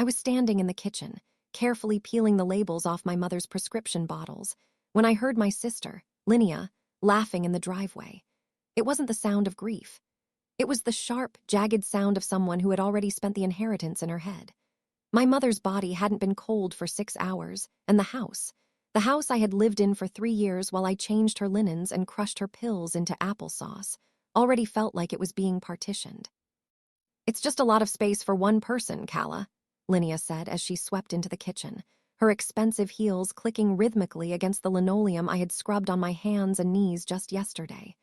I was standing in the kitchen, carefully peeling the labels off my mother's prescription bottles, when I heard my sister, Linnea, laughing in the driveway. It wasn't the sound of grief. It was the sharp, jagged sound of someone who had already spent the inheritance in her head. My mother's body hadn't been cold for 6 hours, and the house I had lived in for 3 years while I changed her linens and crushed her pills into applesauce, already felt like it was being partitioned. "It's just a lot of space for one person, Calla," Linnea said as she swept into the kitchen, her expensive heels clicking rhythmically against the linoleum I had scrubbed on my hands and knees just yesterday.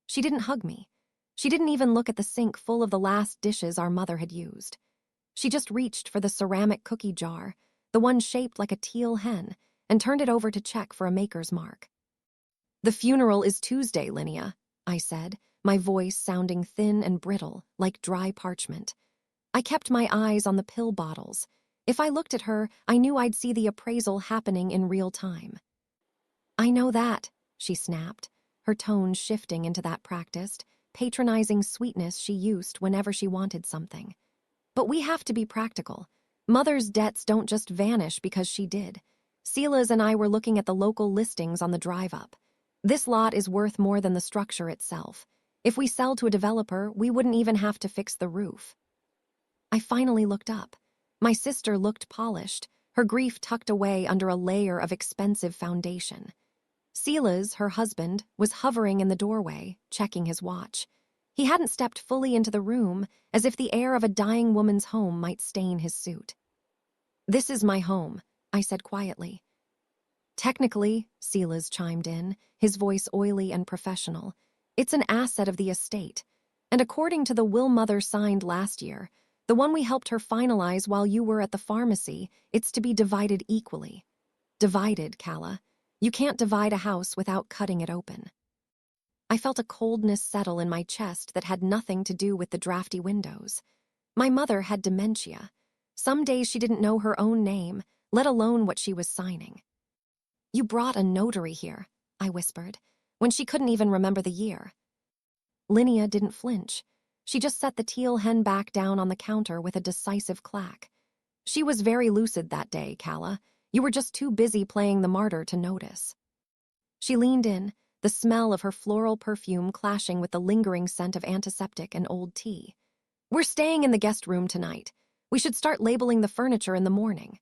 She didn't hug me. She didn't even look at the sink full of the last dishes our mother had used. She just reached for the ceramic cookie jar, the one shaped like a teal hen, and turned it over to check for a maker's mark. "The funeral is Tuesday, Linnea," I said, my voice sounding thin and brittle, like dry parchment. I kept my eyes on the pill bottles. If I looked at her, I knew I'd see the appraisal happening in real time. "I know that," she snapped, her tone shifting into that practiced, patronizing sweetness she used whenever she wanted something. "But we have to be practical. Mother's debts don't just vanish because she did. Sila's and I were looking at the local listings on the drive-up. This lot is worth more than the structure itself. If we sell to a developer, we wouldn't even have to fix the roof." I finally looked up. My sister looked polished, her grief tucked away under a layer of expensive foundation. Sila's, her husband, was hovering in the doorway, checking his watch. He hadn't stepped fully into the room, as if the air of a dying woman's home might stain his suit. "This is my home," I said quietly. "Technically," Sila's chimed in, his voice oily and professional, "it's an asset of the estate. And according to the will Mother signed last year, the one we helped her finalize while you were at the pharmacy, it's to be divided equally. Divided, Calla. You can't divide a house without cutting it open." I felt a coldness settle in my chest that had nothing to do with the drafty windows. My mother had dementia. Some days she didn't know her own name, let alone what she was signing. "You brought a notary here," I whispered, when she couldn't even remember the year. Linnea didn't flinch. She just set the teal hen back down on the counter with a decisive clack. "She was very lucid that day, Calla. You were just too busy playing the martyr to notice." She leaned in, the smell of her floral perfume clashing with the lingering scent of antiseptic and old tea. "We're staying in the guest room tonight. We should start labeling the furniture in the morning."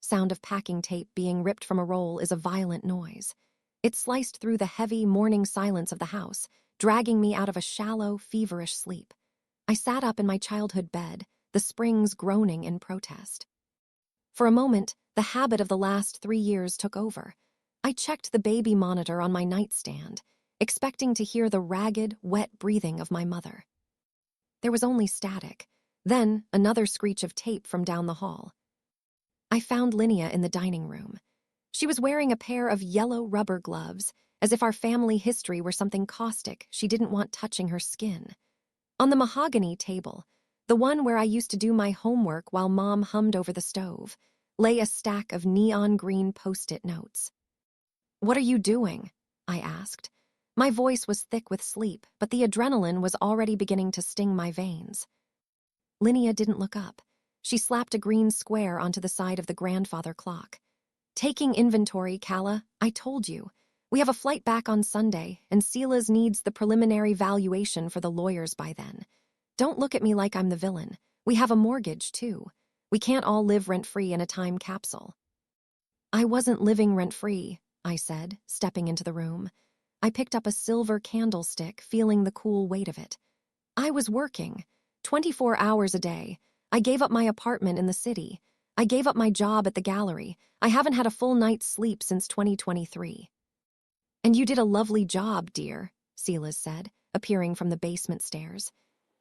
Sound of packing tape being ripped from a roll is a violent noise. It sliced through the heavy morning silence of the house, dragging me out of a shallow, feverish sleep. I sat up in my childhood bed, the springs groaning in protest. For a moment, the habit of the last 3 years took over. I checked the baby monitor on my nightstand, expecting to hear the ragged, wet breathing of my mother. There was only static, then another screech of tape from down the hall. I found Linnea in the dining room. She was wearing a pair of yellow rubber gloves, as if our family history were something caustic she didn't want touching her skin. On the mahogany table, the one where I used to do my homework while Mom hummed over the stove, lay a stack of neon green Post-it notes. "What are you doing?" I asked. My voice was thick with sleep, but the adrenaline was already beginning to sting my veins. Linnea didn't look up. She slapped a green square onto the side of the grandfather clock. "Taking inventory, Calla. I told you. We have a flight back on Sunday, and Sila's needs the preliminary valuation for the lawyers by then. Don't look at me like I'm the villain. We have a mortgage, too. We can't all live rent-free in a time capsule." "I wasn't living rent-free," I said, stepping into the room. I picked up a silver candlestick, feeling the cool weight of it. "I was working, 24 hours a day. I gave up my apartment in the city. I gave up my job at the gallery. I haven't had a full night's sleep since 2023. "And you did a lovely job, dear," Silas said, appearing from the basement stairs.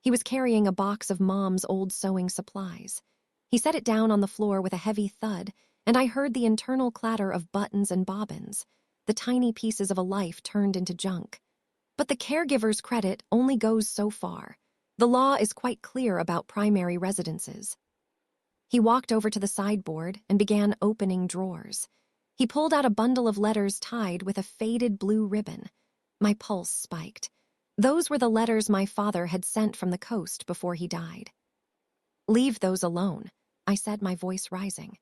He was carrying a box of Mom's old sewing supplies. He set it down on the floor with a heavy thud, and I heard the internal clatter of buttons and bobbins, the tiny pieces of a life turned into junk. But the caregiver's credit only goes so far. The law is quite clear about primary residences. He walked over to the sideboard and began opening drawers. He pulled out a bundle of letters tied with a faded blue ribbon. My pulse spiked. Those were the letters my father had sent from the coast before he died. "Leave those alone," I said, my voice rising.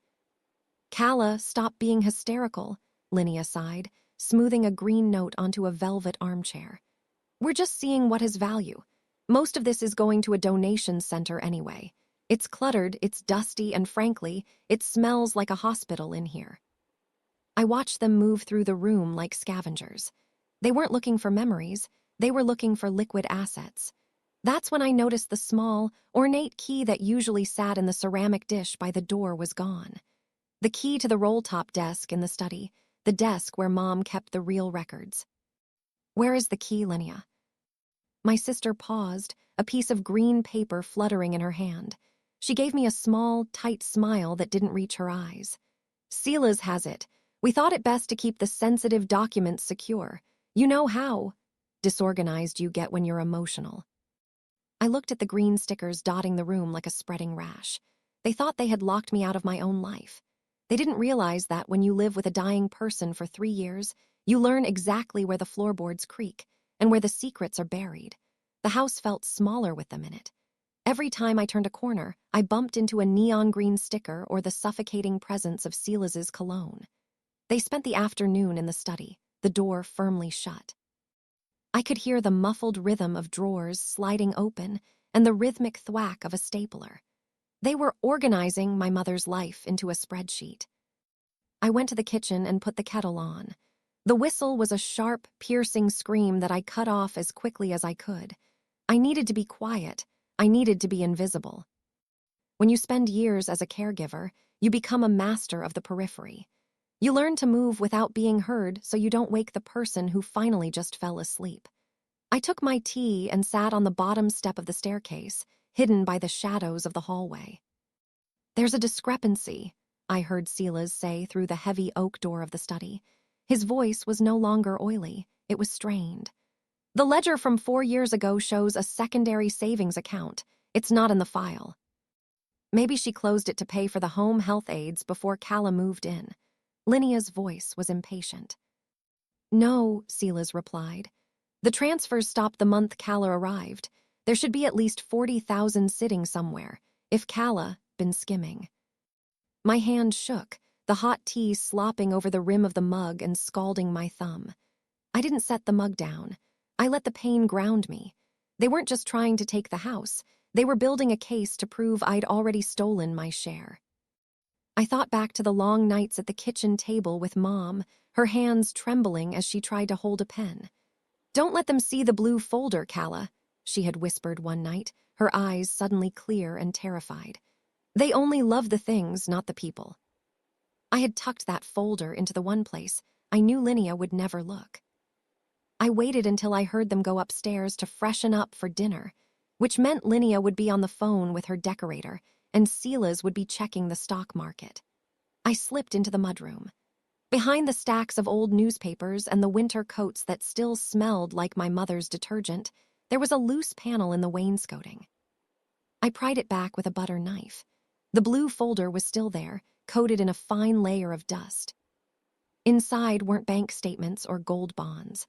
Calla, stop being hysterical, Linnea sighed, smoothing a green note onto a velvet armchair. We're just seeing what has value. Most of this is going to a donation center anyway. It's cluttered, it's dusty, and frankly, it smells like a hospital in here. I watched them move through the room like scavengers. They weren't looking for memories, they were looking for liquid assets. That's when I noticed the small, ornate key that usually sat in the ceramic dish by the door was gone. The key to the roll-top desk in the study, the desk where Mom kept the real records. Where is the key, Linnea? My sister paused, a piece of green paper fluttering in her hand. She gave me a small, tight smile that didn't reach her eyes. Sila's has it. We thought it best to keep the sensitive documents secure. You know how disorganized you get when you're emotional. I looked at the green stickers dotting the room like a spreading rash. They thought they had locked me out of my own life. They didn't realize that when you live with a dying person for 3 years, you learn exactly where the floorboards creak and where the secrets are buried. The house felt smaller with them in it. Every time I turned a corner, I bumped into a neon green sticker or the suffocating presence of Silas's cologne. They spent the afternoon in the study, the door firmly shut. I could hear the muffled rhythm of drawers sliding open and the rhythmic thwack of a stapler. They were organizing my mother's life into a spreadsheet. I went to the kitchen and put the kettle on. The whistle was a sharp, piercing scream that I cut off as quickly as I could. I needed to be quiet. I needed to be invisible. When you spend years as a caregiver, you become a master of the periphery. You learn to move without being heard so you don't wake the person who finally just fell asleep. I took my tea and sat on the bottom step of the staircase, hidden by the shadows of the hallway. There's a discrepancy, I heard Silas say through the heavy oak door of the study. His voice was no longer oily, it was strained. The ledger from 4 years ago shows a secondary savings account. It's not in the file. Maybe she closed it to pay for the home health aides before Calla moved in. Linnea's voice was impatient. No, Silas replied. The transfers stopped the month Calla arrived. There should be at least 40,000 sitting somewhere, if Calla been skimming. My hand shook, the hot tea slopping over the rim of the mug and scalding my thumb. I didn't set the mug down. I let the pain ground me. They weren't just trying to take the house. They were building a case to prove I'd already stolen my share. I thought back to the long nights at the kitchen table with Mom, her hands trembling as she tried to hold a pen. Don't let them see the blue folder, Calla, she had whispered one night, her eyes suddenly clear and terrified. They only love the things, not the people. I had tucked that folder into the one place I knew Linnea would never look. I waited until I heard them go upstairs to freshen up for dinner, which meant Linnea would be on the phone with her decorator and Silas would be checking the stock market. I slipped into the mudroom. Behind the stacks of old newspapers and the winter coats that still smelled like my mother's detergent, there was a loose panel in the wainscoting. I pried it back with a butter knife. The blue folder was still there, coated in a fine layer of dust. Inside weren't bank statements or gold bonds.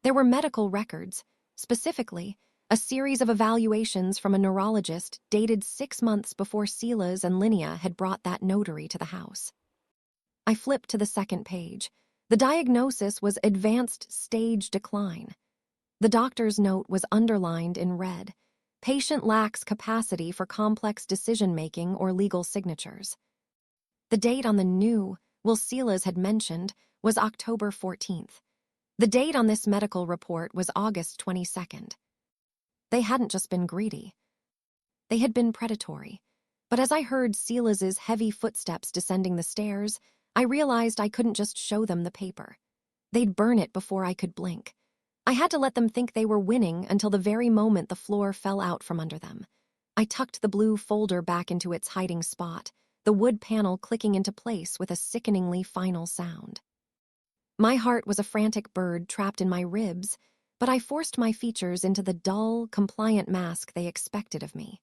There were medical records, specifically, a series of evaluations from a neurologist dated 6 months before Silas and Linnea had brought that notary to the house. I flipped to the second page. The diagnosis was advanced stage decline. The doctor's note was underlined in red. Patient lacks capacity for complex decision-making or legal signatures. The date on the new, Silas had mentioned, was October 14th. The date on this medical report was August 22nd. They hadn't just been greedy. They had been predatory. But as I heard Silas's heavy footsteps descending the stairs, I realized I couldn't just show them the paper. They'd burn it before I could blink. I had to let them think they were winning until the very moment the floor fell out from under them. I tucked the blue folder back into its hiding spot, the wood panel clicking into place with a sickeningly final sound. My heart was a frantic bird trapped in my ribs, but I forced my features into the dull, compliant mask they expected of me.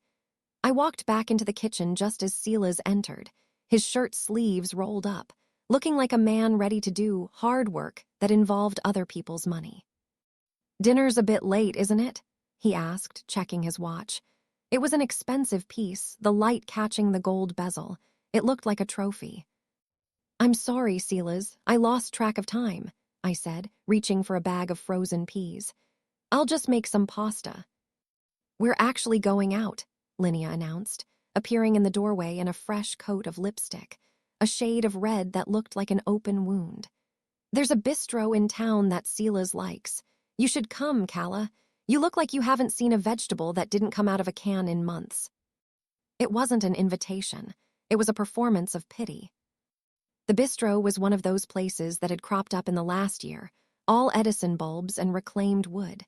I walked back into the kitchen just as Silas entered, his shirt sleeves rolled up, looking like a man ready to do hard work that involved other people's money. "Dinner's a bit late, isn't it?" he asked, checking his watch. It was an expensive piece, the light catching the gold bezel. It looked like a trophy. "I'm sorry, Silas. I lost track of time," I said, reaching for a bag of frozen peas. "I'll just make some pasta." "We're actually going out," Linnea announced, appearing in the doorway in a fresh coat of lipstick, a shade of red that looked like an open wound. "There's a bistro in town that Silas likes. You should come, Calla. You look like you haven't seen a vegetable that didn't come out of a can in months." It wasn't an invitation. It was a performance of pity. The bistro was one of those places that had cropped up in the last year, all Edison bulbs and reclaimed wood.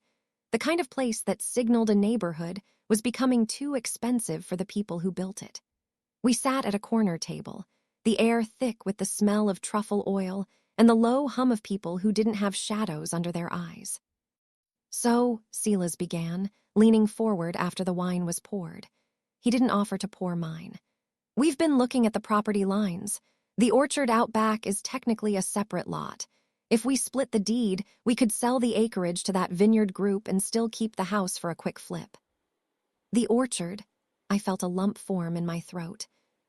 The kind of place that signaled a neighborhood was becoming too expensive for the people who built it. We sat at a corner table, the air thick with the smell of truffle oil and the low hum of people who didn't have shadows under their eyes. "So," Silas began, leaning forward after the wine was poured. He didn't offer to pour mine. "We've been looking at the property lines. The orchard out back is technically a separate lot. If we split the deed, we could sell the acreage to that vineyard group and still keep the house for a quick flip." The orchard? I felt a lump form in my throat.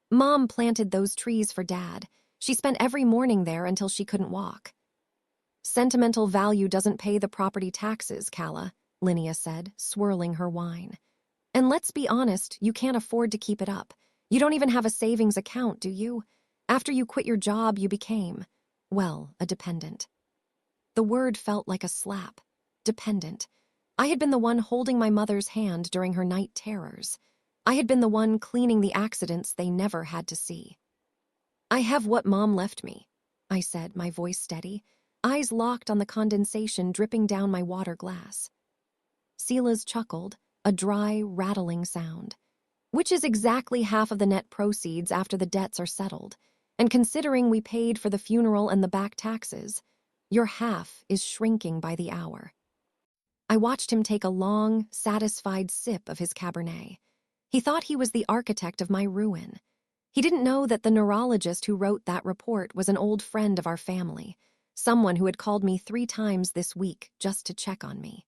Mom planted those trees for Dad. She spent every morning there until she couldn't walk. "Sentimental value doesn't pay the property taxes, Calla," Linnea said, swirling her wine. "And let's be honest, you can't afford to keep it up. You don't even have a savings account, do you? After you quit your job, you became, well, a dependent." The word felt like a slap. Dependent. I had been the one holding my mother's hand during her night terrors. I had been the one cleaning the accidents they never had to see. "I have what Mom left me," I said, my voice steady, eyes locked on the condensation dripping down my water glass. Silas chuckled, a dry, rattling sound. "Which is exactly half of the net proceeds after the debts are settled. And considering we paid for the funeral and the back taxes, your half is shrinking by the hour." I watched him take a long, satisfied sip of his Cabernet. He thought he was the architect of my ruin. He didn't know that the neurologist who wrote that report was an old friend of our family, someone who had called me 3 times this week just to check on me.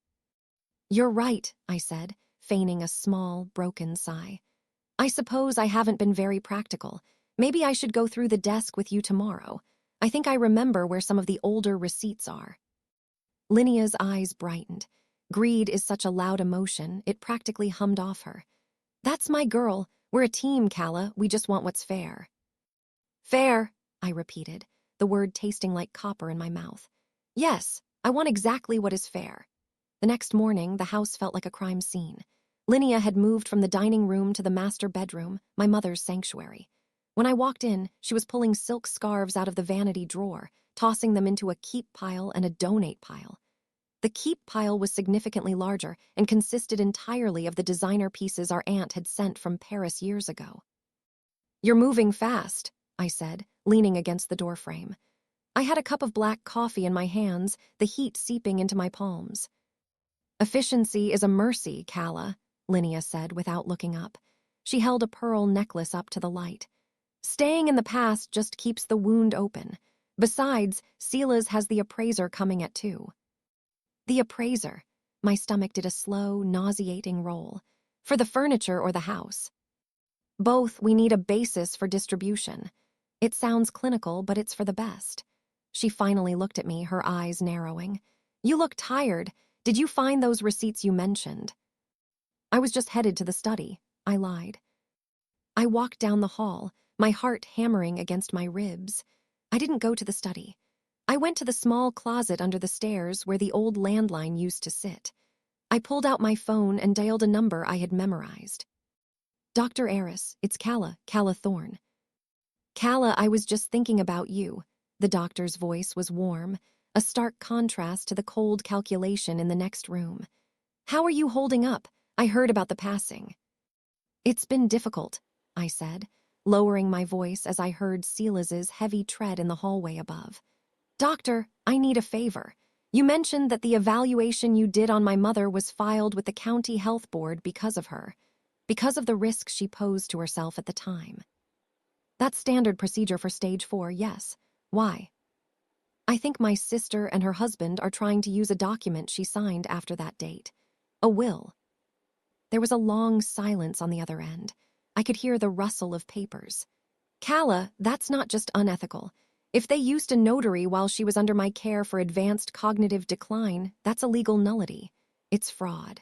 "You're right," I said, feigning a small, broken sigh. "I suppose I haven't been very practical. Maybe I should go through the desk with you tomorrow. I think I remember where some of the older receipts are." Linnea's eyes brightened. Greed is such a loud emotion, it practically hummed off her. "That's my girl. We're a team, Calla. We just want what's fair." "Fair," I repeated, the word tasting like copper in my mouth. "Yes, I want exactly what is fair." The next morning, the house felt like a crime scene. Linnea had moved from the dining room to the master bedroom, my mother's sanctuary. When I walked in, she was pulling silk scarves out of the vanity drawer, tossing them into a keep pile and a donate pile. The keep pile was significantly larger and consisted entirely of the designer pieces our aunt had sent from Paris years ago. "You're moving fast," I said, leaning against the doorframe. I had a cup of black coffee in my hands, the heat seeping into my palms. "Efficiency is a mercy, Calla," Linnea said without looking up. She held a pearl necklace up to the light. "Staying in the past just keeps the wound open. Besides, Silas has the appraiser coming at 2. "The appraiser." My stomach did a slow, nauseating roll. "For the furniture or the house?" "Both. We need a basis for distribution. It sounds clinical, but it's for the best." She finally looked at me, her eyes narrowing. "You look tired. Did you find those receipts you mentioned?" "I was just headed to the study," I lied. I walked down the hall, my heart hammering against my ribs. I didn't go to the study. I went to the small closet under the stairs where the old landline used to sit. I pulled out my phone and dialed a number I had memorized. "Dr. Eris, it's Calla Thorne." "Calla, I was just thinking about you." The doctor's voice was warm, a stark contrast to the cold calculation in the next room. "How are you holding up? I heard about the passing." "It's been difficult," I said, lowering my voice as I heard Silas's heavy tread in the hallway above. "Doctor, I need a favor. You mentioned that the evaluation you did on my mother was filed with the county health board because of her, because of the risk she posed to herself at the time." "That's standard procedure for stage 4, yes. Why?" "I think my sister and her husband are trying to use a document she signed after that date. A will." There was a long silence on the other end. I could hear the rustle of papers. Calla, that's not just unethical. If they used a notary while she was under my care for advanced cognitive decline, that's a legal nullity. It's fraud.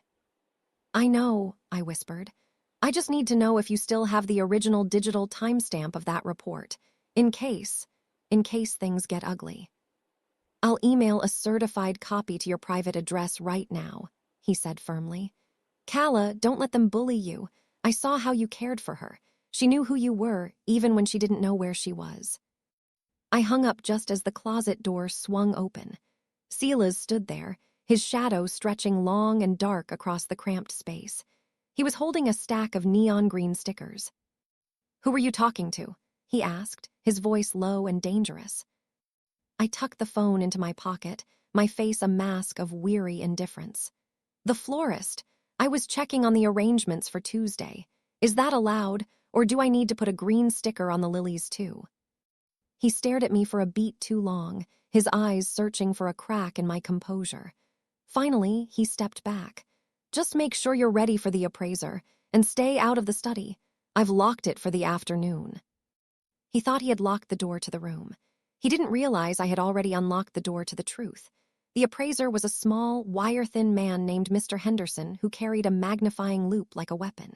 I know, I whispered. I just need to know if you still have the original digital timestamp of that report, in case things get ugly. I'll email a certified copy to your private address right now, he said firmly. Calla, don't let them bully you. I saw how you cared for her. She knew who you were, even when she didn't know where she was. I hung up just as the closet door swung open. Silas stood there, his shadow stretching long and dark across the cramped space. He was holding a stack of neon green stickers. Who were you talking to? He asked, his voice low and dangerous. I tucked the phone into my pocket, my face a mask of weary indifference. The florist. I was checking on the arrangements for Tuesday. Is that allowed, or do I need to put a green sticker on the lilies too? He stared at me for a beat too long, his eyes searching for a crack in my composure. Finally, he stepped back. Just make sure you're ready for the appraiser, and stay out of the study. I've locked it for the afternoon. He thought he had locked the door to the room. He didn't realize I had already unlocked the door to the truth. The appraiser was a small, wire-thin man named Mr. Henderson who carried a magnifying loupe like a weapon.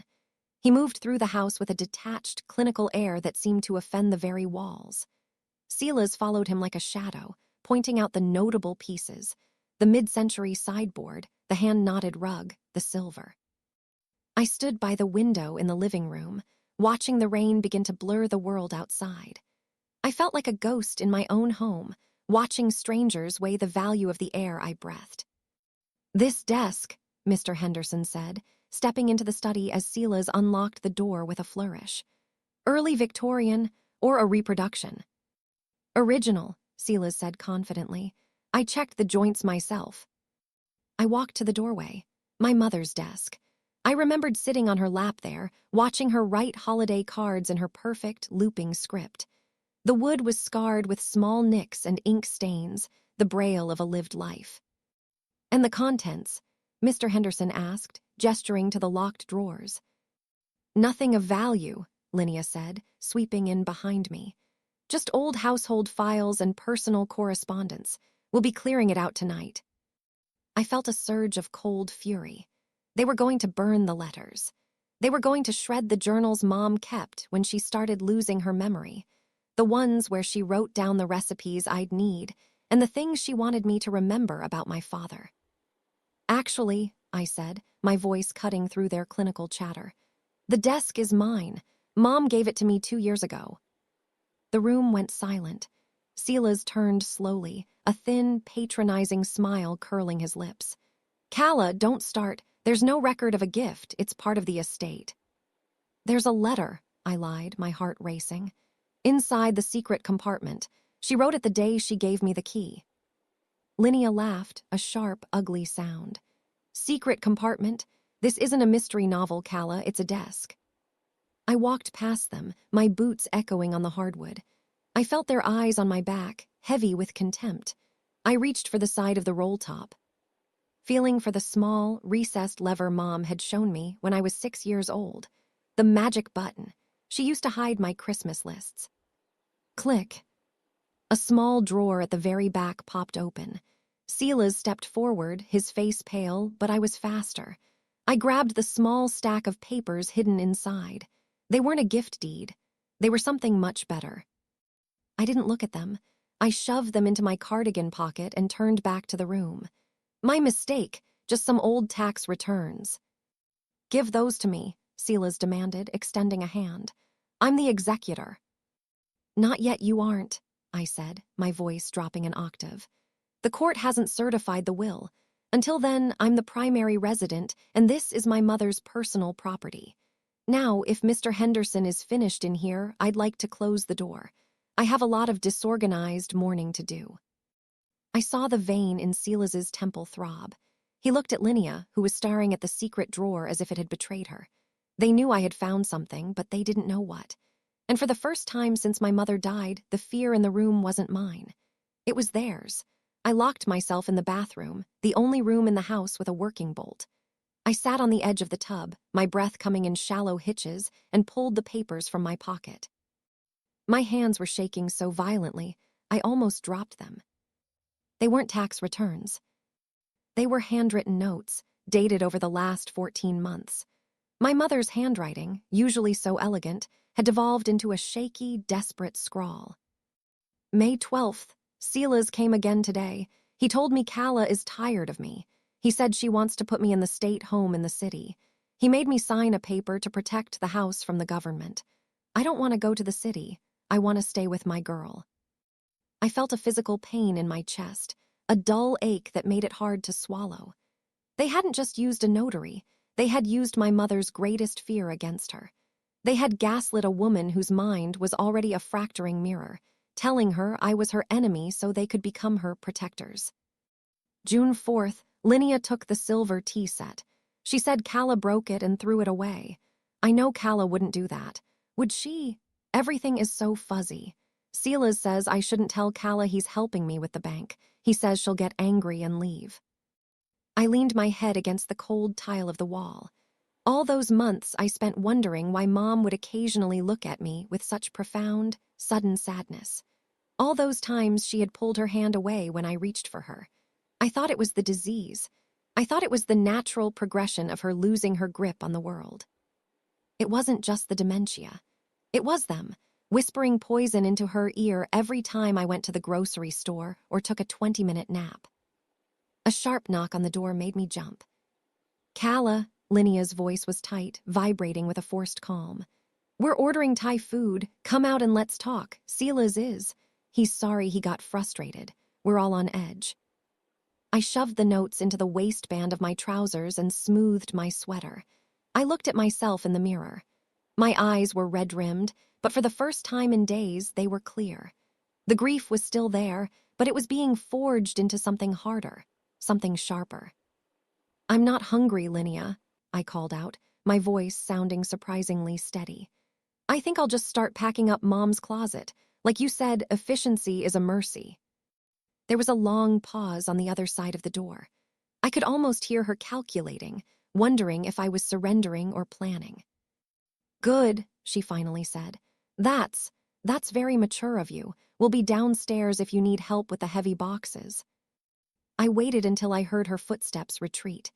He moved through the house with a detached, clinical air that seemed to offend the very walls. Silas followed him like a shadow, pointing out the notable pieces, the mid-century sideboard, the hand-knotted rug, the silver. I stood by the window in the living room, watching the rain begin to blur the world outside. I felt like a ghost in my own home, watching strangers weigh the value of the air I breathed. This desk, Mr. Henderson said, stepping into the study as Silas unlocked the door with a flourish. Early Victorian or a reproduction? Original, Silas said confidently. I checked the joints myself. I walked to the doorway, my mother's desk. I remembered sitting on her lap there, watching her write holiday cards in her perfect, looping script. The wood was scarred with small nicks and ink stains, the braille of a lived life. And the contents? Mr. Henderson asked, gesturing to the locked drawers. Nothing of value, Linnea said, sweeping in behind me. Just old household files and personal correspondence. We'll be clearing it out tonight. I felt a surge of cold fury. They were going to burn the letters. They were going to shred the journals Mom kept when she started losing her memory. The ones where she wrote down the recipes I'd need and the things she wanted me to remember about my father. Actually, I said, my voice cutting through their clinical chatter, the desk is mine. Mom gave it to me 2 years ago. The room went silent. Silas turned slowly, a thin, patronizing smile curling his lips. Calla, don't start. There's no record of a gift. It's part of the estate. There's a letter, I lied, my heart racing. Inside the secret compartment. She wrote it the day she gave me the key. Linnea laughed, a sharp, ugly sound. Secret compartment? This isn't a mystery novel, Calla. It's a desk. I walked past them, my boots echoing on the hardwood. I felt their eyes on my back, heavy with contempt. I reached for the side of the roll top, feeling for the small, recessed lever Mom had shown me when I was 6 years old. The magic button. She used to hide my Christmas lists. Click. A small drawer at the very back popped open. Silas stepped forward, his face pale, but I was faster. I grabbed the small stack of papers hidden inside. They weren't a gift deed. They were something much better. I didn't look at them. I shoved them into my cardigan pocket and turned back to the room. My mistake, just some old tax returns. Give those to me, Silas demanded, extending a hand. I'm the executor. Not yet, you aren't, I said, my voice dropping an octave. The court hasn't certified the will. Until then, I'm the primary resident, and this is my mother's personal property. Now, if Mr. Henderson is finished in here, I'd like to close the door. I have a lot of disorganized mourning to do. I saw the vein in Silas's temple throb. He looked at Linnea, who was staring at the secret drawer as if it had betrayed her. They knew I had found something, but they didn't know what. And for the first time since my mother died, the fear in the room wasn't mine. It was theirs. I locked myself in the bathroom, the only room in the house with a working bolt. I sat on the edge of the tub, my breath coming in shallow hitches, and pulled the papers from my pocket. My hands were shaking so violently, I almost dropped them. They weren't tax returns. They were handwritten notes, dated over the last 14 months. My mother's handwriting, usually so elegant, had devolved into a shaky, desperate scrawl. May 12th, Silas came again today. He told me Calla is tired of me. He said she wants to put me in the state home in the city. He made me sign a paper to protect the house from the government. I don't want to go to the city. I want to stay with my girl. I felt a physical pain in my chest, a dull ache that made it hard to swallow. They hadn't just used a notary. They had used my mother's greatest fear against her. They had gaslit a woman whose mind was already a fracturing mirror, telling her I was her enemy so they could become her protectors. June 4th, Linnea took the silver tea set. She said Calla broke it and threw it away. I know Calla wouldn't do that. Would she? Everything is so fuzzy. Silas says I shouldn't tell Calla he's helping me with the bank. He says she'll get angry and leave. I leaned my head against the cold tile of the wall. All those months I spent wondering why Mom would occasionally look at me with such profound, sudden sadness. All those times she had pulled her hand away when I reached for her. I thought it was the disease. I thought it was the natural progression of her losing her grip on the world. It wasn't just the dementia. It was them, whispering poison into her ear every time I went to the grocery store or took a 20-minute nap. A sharp knock on the door made me jump. Calla, Linnea's voice was tight, vibrating with a forced calm. We're ordering Thai food. Come out and let's talk. Silas is. He's sorry he got frustrated. We're all on edge. I shoved the notes into the waistband of my trousers and smoothed my sweater. I looked at myself in the mirror. My eyes were red-rimmed, but for the first time in days, they were clear. The grief was still there, but it was being forged into something harder, something sharper. I'm not hungry, Linnea, I called out, my voice sounding surprisingly steady. I think I'll just start packing up Mom's closet. Like you said, efficiency is a mercy. There was a long pause on the other side of the door. I could almost hear her calculating, wondering if I was surrendering or planning. Good, she finally said. That's very mature of you. We'll be downstairs if you need help with the heavy boxes. I waited until I heard her footsteps retreat.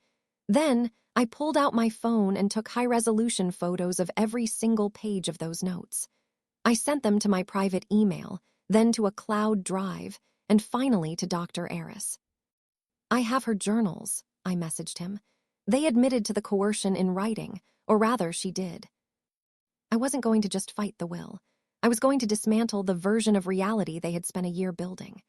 Then, I pulled out my phone and took high-resolution photos of every single page of those notes. I sent them to my private email, then to a cloud drive, and finally to Dr. Eris. I have her journals, I messaged him. They admitted to the coercion in writing, or rather, she did. I wasn't going to just fight the will. I was going to dismantle the version of reality they had spent a year building.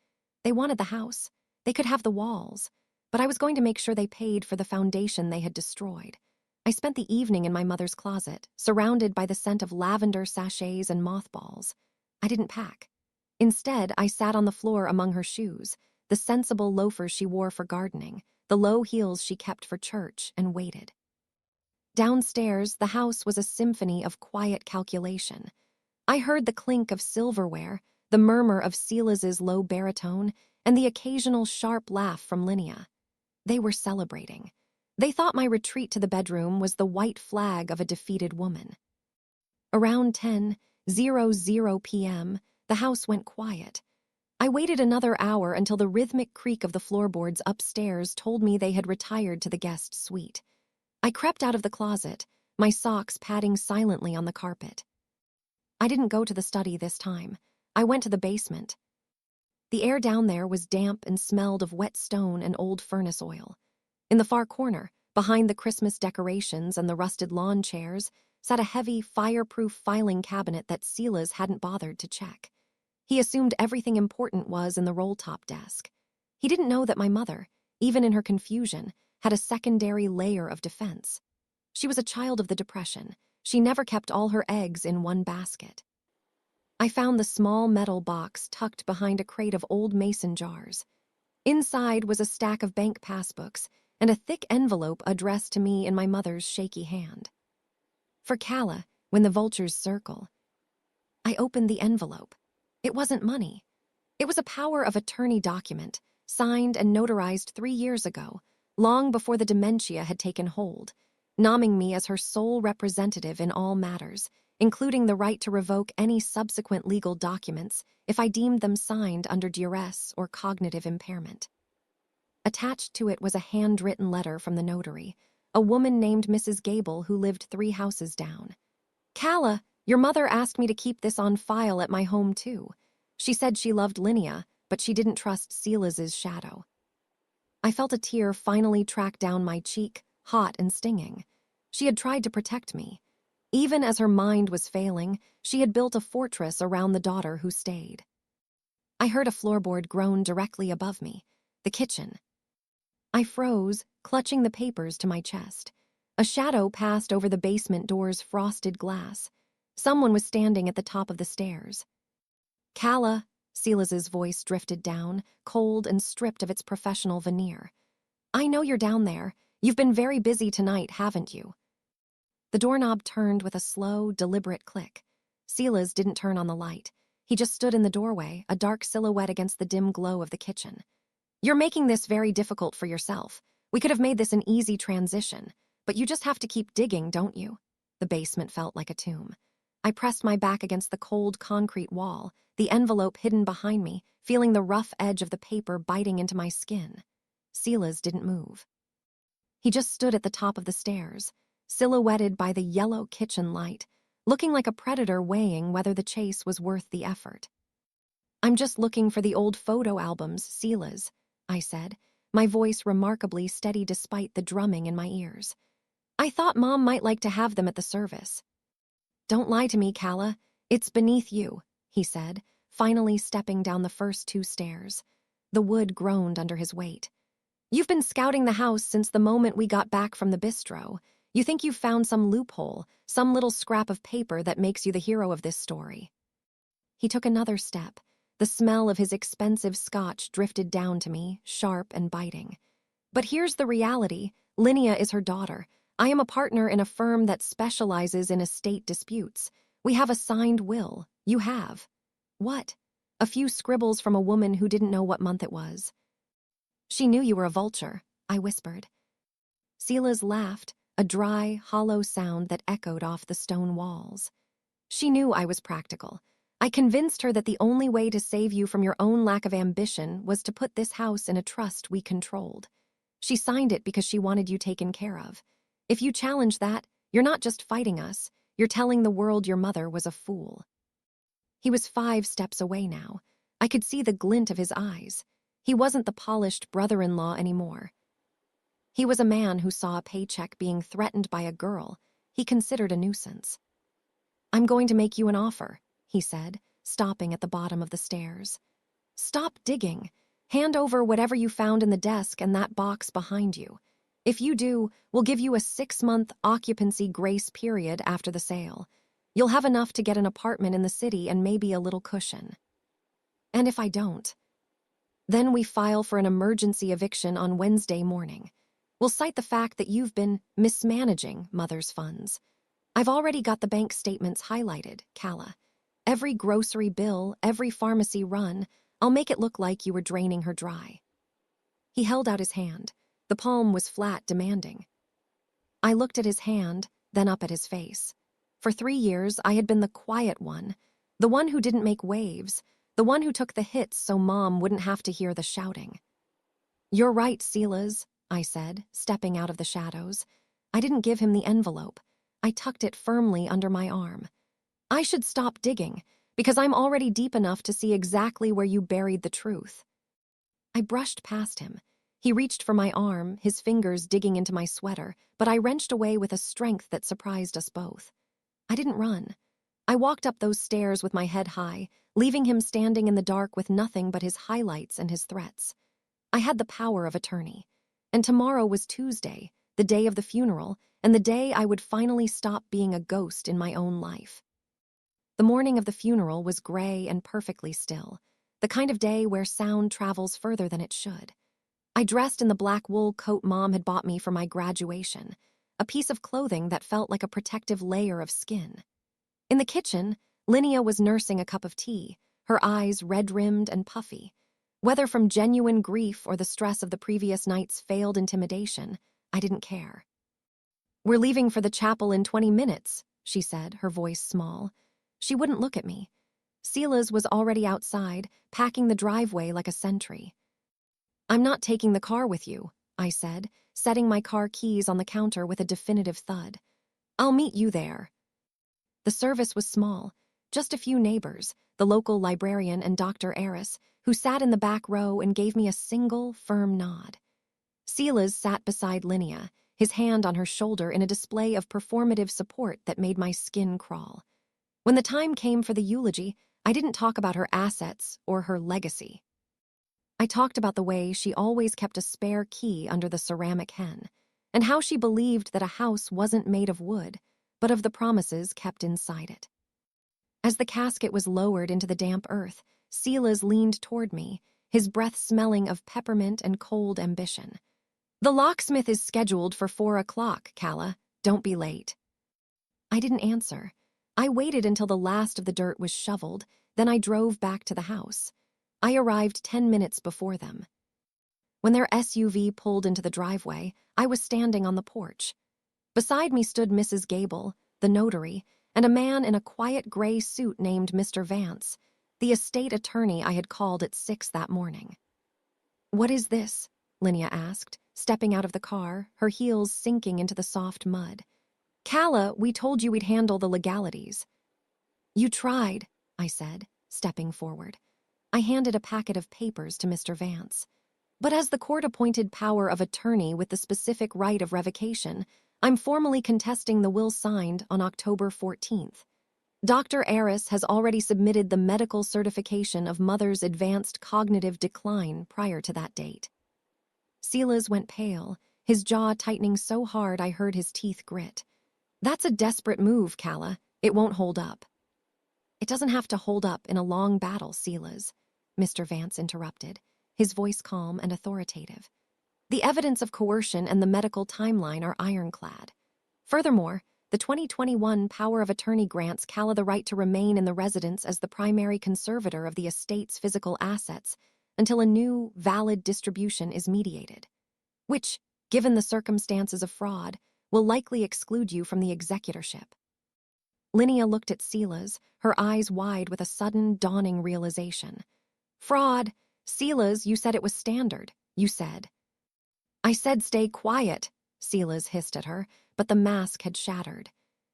They wanted the house. They could have the walls. But I was going to make sure they paid for the foundation they had destroyed. I spent the evening in my mother's closet, surrounded by the scent of lavender sachets and mothballs. I didn't pack. Instead, I sat on the floor among her shoes, the sensible loafers she wore for gardening, the low heels she kept for church, and waited. Downstairs, the house was a symphony of quiet calculation. I heard the clink of silverware, the murmur of Silas's low baritone, and the occasional sharp laugh from Linnea. They were celebrating. They thought my retreat to the bedroom was the white flag of a defeated woman. Around 10:00 p.m., the house went quiet. I waited another hour until the rhythmic creak of the floorboards upstairs told me they had retired to the guest suite. I crept out of the closet, my socks padding silently on the carpet. I didn't go to the study this time. I went to the basement. The air down there was damp and smelled of wet stone and old furnace oil. In the far corner, behind the Christmas decorations and the rusted lawn chairs, sat a heavy, fireproof filing cabinet that Silas hadn't bothered to check. He assumed everything important was in the roll-top desk. He didn't know that my mother, even in her confusion, had a secondary layer of defense. She was a child of the Depression. She never kept all her eggs in one basket. I found the small metal box tucked behind a crate of old mason jars. Inside was a stack of bank passbooks and a thick envelope addressed to me in my mother's shaky hand. For Calla, when the vultures circle. I opened the envelope. It wasn't money. It was a power of attorney document, signed and notarized 3 years ago, long before the dementia had taken hold, naming me as her sole representative in all matters, including the right to revoke any subsequent legal documents if I deemed them signed under duress or cognitive impairment. Attached to it was a handwritten letter from the notary, a woman named Mrs. Gable who lived 3 houses down. "Calla, your mother asked me to keep this on file at my home too. She said she loved Linnea, but she didn't trust Silas's shadow." I felt a tear finally track down my cheek, hot and stinging. She had tried to protect me. Even as her mind was failing, she had built a fortress around the daughter who stayed. I heard a floorboard groan directly above me. The kitchen. I froze, clutching the papers to my chest. A shadow passed over the basement door's frosted glass. Someone was standing at the top of the stairs. "Calla," Silas's voice drifted down, cold and stripped of its professional veneer. "I know you're down there. You've been very busy tonight, haven't you?" The doorknob turned with a slow, deliberate click. Silas didn't turn on the light. He just stood in the doorway, a dark silhouette against the dim glow of the kitchen. "You're making this very difficult for yourself. We could have made this an easy transition, but you just have to keep digging, don't you?" The basement felt like a tomb. I pressed my back against the cold concrete wall, the envelope hidden behind me, feeling the rough edge of the paper biting into my skin. Silas didn't move. He just stood at the top of the stairs, silhouetted by the yellow kitchen light, looking like a predator weighing whether the chase was worth the effort. "I'm just looking for the old photo albums, Silas," I said, my voice remarkably steady despite the drumming in my ears. "I thought Mom might like to have them at the service." "Don't lie to me, Calla. It's beneath you," he said, finally stepping down the first 2 stairs. The wood groaned under his weight. "You've been scouting the house since the moment we got back from the bistro. You think you've found some loophole, some little scrap of paper that makes you the hero of this story." He took another step. The smell of his expensive scotch drifted down to me, sharp and biting. "But here's the reality. Linnea is her daughter. I am a partner in a firm that specializes in estate disputes. We have a signed will. You have." "What?" "A few scribbles from a woman who didn't know what month it was." "She knew you were a vulture," I whispered. Silas laughed, a dry, hollow sound that echoed off the stone walls. "She knew I was practical. I convinced her that the only way to save you from your own lack of ambition was to put this house in a trust we controlled. She signed it because she wanted you taken care of. If you challenge that, you're not just fighting us, you're telling the world your mother was a fool." He was 5 steps away now. I could see the glint of his eyes. He wasn't the polished brother-in-law anymore. He was a man who saw a paycheck being threatened by a girl he considered a nuisance. "I'm going to make you an offer," he said, stopping at the bottom of the stairs. "Stop digging. Hand over whatever you found in the desk and that box behind you. If you do, we'll give you a 6-month occupancy grace period after the sale. You'll have enough to get an apartment in the city and maybe a little cushion. And if I don't, then we file for an emergency eviction on Wednesday morning. We'll cite the fact that you've been mismanaging Mother's funds. I've already got the bank statements highlighted, Calla. Every grocery bill, every pharmacy run, I'll make it look like you were draining her dry." He held out his hand. The palm was flat, demanding. I looked at his hand, then up at his face. For 3 years, I had been the quiet one, the one who didn't make waves, the one who took the hits so Mom wouldn't have to hear the shouting. "You're right, Silas," I said, stepping out of the shadows. I didn't give him the envelope. I tucked it firmly under my arm. "I should stop digging, because I'm already deep enough to see exactly where you buried the truth." I brushed past him. He reached for my arm, his fingers digging into my sweater, but I wrenched away with a strength that surprised us both. I didn't run. I walked up those stairs with my head high, leaving him standing in the dark with nothing but his highlights and his threats. I had the power of attorney. And tomorrow was Tuesday, the day of the funeral, and the day I would finally stop being a ghost in my own life. The morning of the funeral was gray and perfectly still, the kind of day where sound travels further than it should. I dressed in the black wool coat Mom had bought me for my graduation, a piece of clothing that felt like a protective layer of skin. In the kitchen, Linnea was nursing a cup of tea, her eyes red-rimmed and puffy. Whether from genuine grief or the stress of the previous night's failed intimidation, I didn't care. "We're leaving for the chapel in 20 minutes, she said, her voice small. She wouldn't look at me. Sila's was already outside, packing the driveway like a sentry. "I'm not taking the car with you," I said, setting my car keys on the counter with a definitive thud. "I'll meet you there." The service was small, just a few neighbors, the local librarian and Dr. Eris, who sat in the back row and gave me a single, firm nod. Silas sat beside Linnea, his hand on her shoulder in a display of performative support that made my skin crawl. When the time came for the eulogy, I didn't talk about her assets or her legacy. I talked about the way she always kept a spare key under the ceramic hen, and how she believed that a house wasn't made of wood, but of the promises kept inside it. As the casket was lowered into the damp earth, Silas leaned toward me, his breath smelling of peppermint and cold ambition. "The locksmith is scheduled for 4 o'clock, Calla. Don't be late." I didn't answer. I waited until the last of the dirt was shoveled, then I drove back to the house. I arrived 10 minutes before them. When their SUV pulled into the driveway, I was standing on the porch. Beside me stood Mrs. Gable, the notary, and a man in a quiet gray suit named Mr. Vance, the estate attorney I had called at 6 that morning. "What is this?" Linnea asked, stepping out of the car, her heels sinking into the soft mud. "Calla, we told you we'd handle the legalities." "You tried," I said, stepping forward. I handed a packet of papers to Mr. Vance. "But as the court-appointed power of attorney with the specific right of revocation, I'm formally contesting the will signed on October 14th. Dr. Eris has already submitted the medical certification of Mother's advanced cognitive decline prior to that date." Silas went pale, his jaw tightening so hard I heard his teeth grit. "That's a desperate move, Calla. It won't hold up." "It doesn't have to hold up in a long battle, Silas," Mr. Vance interrupted, his voice calm and authoritative. "The evidence of coercion and the medical timeline are ironclad. Furthermore, the 2021 Power of Attorney grants Calla the right to remain in the residence as the primary conservator of the estate's physical assets until a new, valid distribution is mediated, which, given the circumstances of fraud, will likely exclude you from the executorship." Linnea looked at Silas, her eyes wide with a sudden, dawning realization. "Fraud. Silas, you said it was standard. You said." "I said stay quiet," Silas hissed at her, but the mask had shattered.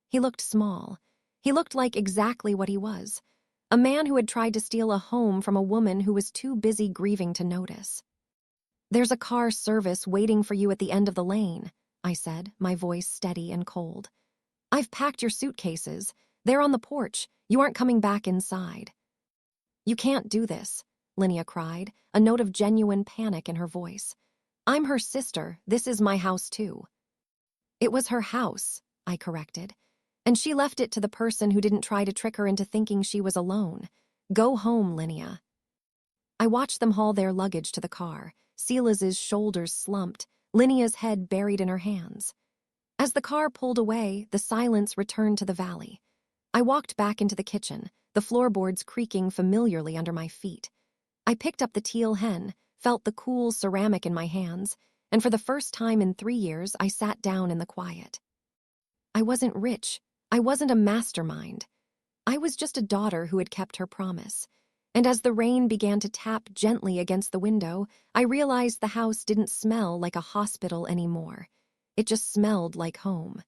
He looked small. He looked like exactly what he was, a man who had tried to steal a home from a woman who was too busy grieving to notice. "There's a car service waiting for you at the end of the lane," I said, my voice steady and cold. "I've packed your suitcases. They're on the porch. You aren't coming back inside." "You can't do this," Linnea cried, a note of genuine panic in her voice. "I'm her sister. This is my house, too." "It was her house," I corrected, "and she left it to the person who didn't try to trick her into thinking she was alone. Go home, Linnea." I watched them haul their luggage to the car, Silas's shoulders slumped, Linnea's head buried in her hands. As the car pulled away, the silence returned to the valley. I walked back into the kitchen, the floorboards creaking familiarly under my feet. I picked up the teal hen, felt the cool ceramic in my hands, and for the first time in 3 years, I sat down in the quiet. I wasn't rich. I wasn't a mastermind. I was just a daughter who had kept her promise. And as the rain began to tap gently against the window, I realized the house didn't smell like a hospital anymore. It just smelled like home.